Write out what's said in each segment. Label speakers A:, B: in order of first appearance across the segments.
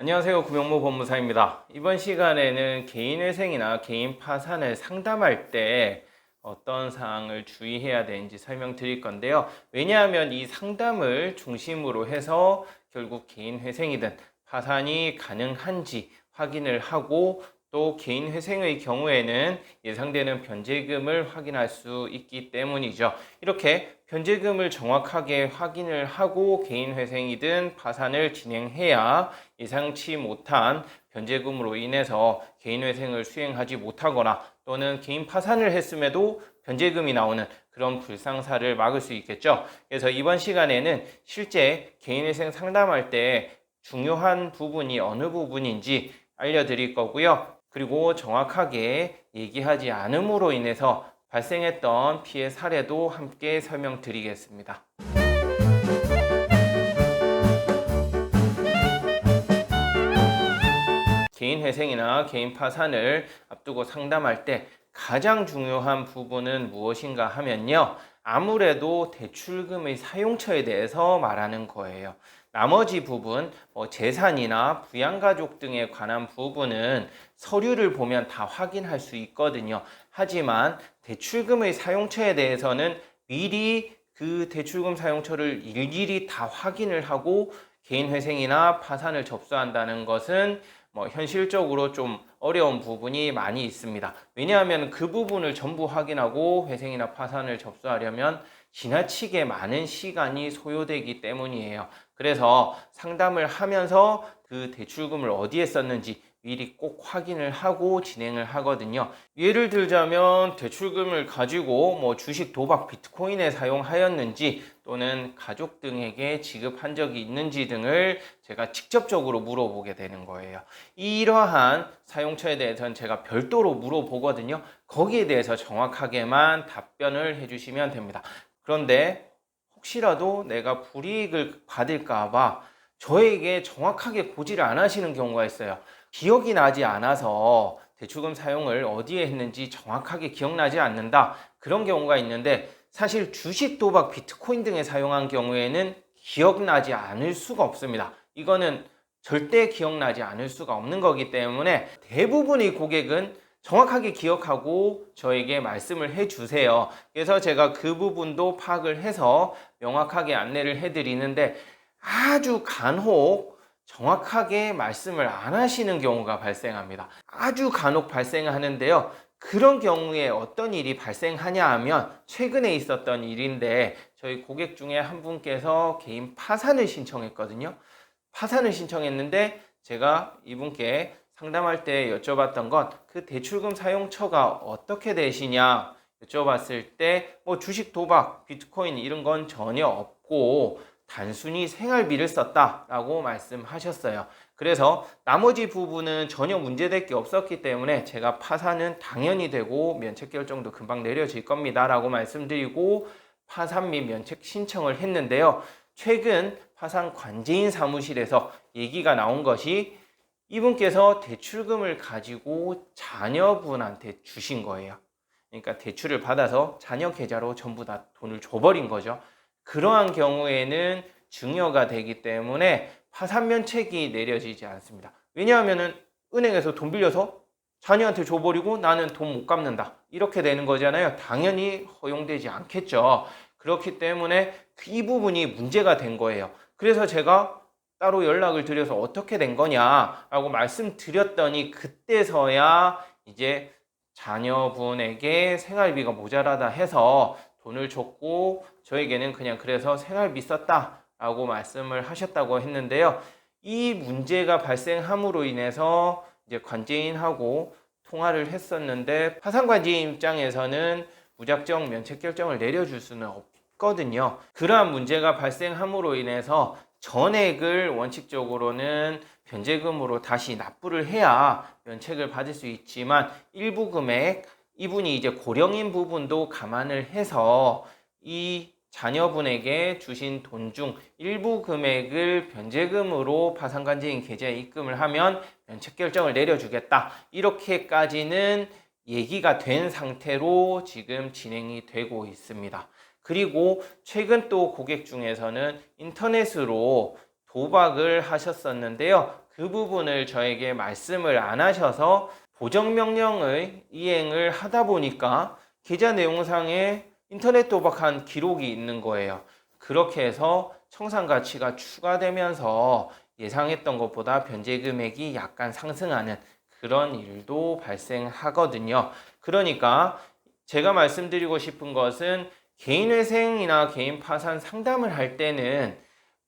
A: 안녕하세요. 구명모 법무사입니다. 이번 시간에는 개인회생이나 개인 파산을 상담할 때 어떤 사항을 주의해야 되는지 설명드릴 건데요. 왜냐하면 이 상담을 중심으로 해서 결국 개인회생이든 파산이 가능한지 확인을 하고 또 개인회생의 경우에는 예상되는 변제금을 확인할 수 있기 때문이죠. 이렇게 변제금을 정확하게 확인을 하고 개인회생이든 파산을 진행해야 예상치 못한 변제금으로 인해서 개인회생을 수행하지 못하거나 또는 개인 파산을 했음에도 변제금이 나오는 그런 불상사를 막을 수 있겠죠. 그래서 이번 시간에는 실제 개인회생 상담할 때 중요한 부분이 어느 부분인지 알려드릴 거고요. 그리고 정확하게 얘기하지 않음으로 인해서 발생했던 피해 사례도 함께 설명드리겠습니다. 개인 회생이나 개인 파산을 앞두고 상담할 때 가장 중요한 부분은 무엇인가 하면요. 아무래도 대출금의 사용처에 대해서 말하는 거예요. 나머지 부분, 재산이나 부양가족 등에 관한 부분은 서류를 보면 다 확인할 수 있거든요. 하지만 대출금의 사용처에 대해서는 미리 그 대출금 사용처를 일일이 다 확인을 하고 개인회생이나 파산을 접수한다는 것은 현실적으로 좀 어려운 부분이 많이 있습니다. 왜냐하면 그 부분을 전부 확인하고 회생이나 파산을 접수하려면 지나치게 많은 시간이 소요되기 때문이에요. 그래서 상담을 하면서 그 대출금을 어디에 썼는지 미리 꼭 확인을 하고 진행을 하거든요. 예를 들자면 대출금을 가지고 주식, 도박, 비트코인에 사용하였는지 또는 가족 등에게 지급한 적이 있는지 등을 제가 직접적으로 물어보게 되는 거예요. 이러한 사용처에 대해서는 제가 별도로 물어보거든요. 거기에 대해서 정확하게만 답변을 해주시면 됩니다. 그런데 혹시라도 내가 불이익을 받을까 봐 저에게 정확하게 고지를 안 하시는 경우가 있어요. 기억이 나지 않아서 대출금 사용을 어디에 했는지 정확하게 기억나지 않는다. 그런 경우가 있는데 사실 주식, 도박, 비트코인 등에 사용한 경우에는 기억나지 않을 수가 없습니다. 이거는 절대 기억나지 않을 수가 없는 거기 때문에 대부분의 고객은 정확하게 기억하고 저에게 말씀을 해주세요. 그래서 제가 그 부분도 파악을 해서 명확하게 안내를 해드리는데 아주 간혹 정확하게 말씀을 안 하시는 경우가 발생합니다. 아주 간혹 발생하는데요. 그런 경우에 어떤 일이 발생하냐 하면 최근에 있었던 일인데 저희 고객 중에 한 분께서 개인 파산을 신청했거든요. 파산을 신청했는데 제가 이분께 상담할 때 여쭤봤던 건 그 대출금 사용처가 어떻게 되시냐 여쭤봤을 때 주식, 도박, 비트코인 이런 건 전혀 없고 단순히 생활비를 썼다라고 말씀하셨어요. 그래서 나머지 부분은 전혀 문제될 게 없었기 때문에 제가 파산은 당연히 되고 면책 결정도 금방 내려질 겁니다 라고 말씀드리고 파산 및 면책 신청을 했는데요. 최근 파산 관제인 사무실에서 얘기가 나온 것이 이분께서 대출금을 가지고 자녀분한테 주신 거예요. 그러니까 대출을 받아서 자녀 계좌로 전부 다 돈을 줘버린 거죠. 그러한 경우에는 증여가 되기 때문에 파산 면책이 내려지지 않습니다. 왜냐하면 은행에서 돈 빌려서 자녀한테 줘버리고 나는 돈 못 갚는다. 이렇게 되는 거잖아요. 당연히 허용되지 않겠죠. 그렇기 때문에 이 부분이 문제가 된 거예요. 그래서 제가 따로 연락을 드려서 어떻게 된 거냐라고 말씀드렸더니 그때서야 이제 자녀분에게 생활비가 모자라다 해서 돈을 줬고 저에게는 그냥 그래서 생활비 썼다라고 말씀을 하셨다고 했는데요. 이 문제가 발생함으로 인해서 이제 관제인하고 통화를 했었는데 파산관제인 입장에서는 무작정 면책 결정을 내려줄 수는 없거든요. 그러한 문제가 발생함으로 인해서 전액을 원칙적으로는 변제금으로 다시 납부를 해야 면책을 받을 수 있지만 일부 금액 이분이 이제 고령인 부분도 감안을 해서 이 자녀분에게 주신 돈 중 일부 금액을 변제금으로 파산관제인 계좌에 입금을 하면 면책 결정을 내려주겠다. 이렇게까지는 얘기가 된 상태로 지금 진행이 되고 있습니다. 그리고 최근 또 고객 중에서는 인터넷으로 도박을 하셨었는데요. 그 부분을 저에게 말씀을 안 하셔서 보정명령의 이행을 하다 보니까 계좌 내용상에 인터넷 도박한 기록이 있는 거예요. 그렇게 해서 청산 가치가 추가되면서 예상했던 것보다 변제 금액이 약간 상승하는 그런 일도 발생하거든요. 그러니까 제가 말씀드리고 싶은 것은 개인회생이나 개인 파산 상담을 할 때는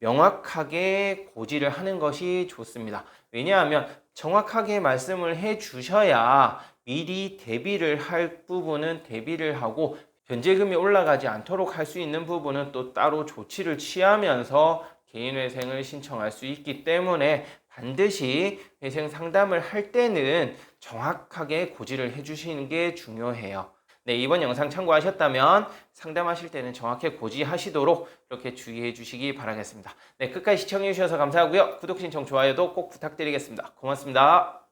A: 명확하게 고지를 하는 것이 좋습니다. 왜냐하면 정확하게 말씀을 해 주셔야 미리 대비를 할 부분은 대비를 하고 변제금이 올라가지 않도록 할 수 있는 부분은 또 따로 조치를 취하면서 개인회생을 신청할 수 있기 때문에 반드시 회생 상담을 할 때는 정확하게 고지를 해주시는 게 중요해요. 네, 이번 영상 참고하셨다면 상담하실 때는 정확히 고지하시도록 이렇게 주의해 주시기 바라겠습니다. 네, 끝까지 시청해 주셔서 감사하고요. 구독, 신청, 좋아요도 꼭 부탁드리겠습니다. 고맙습니다.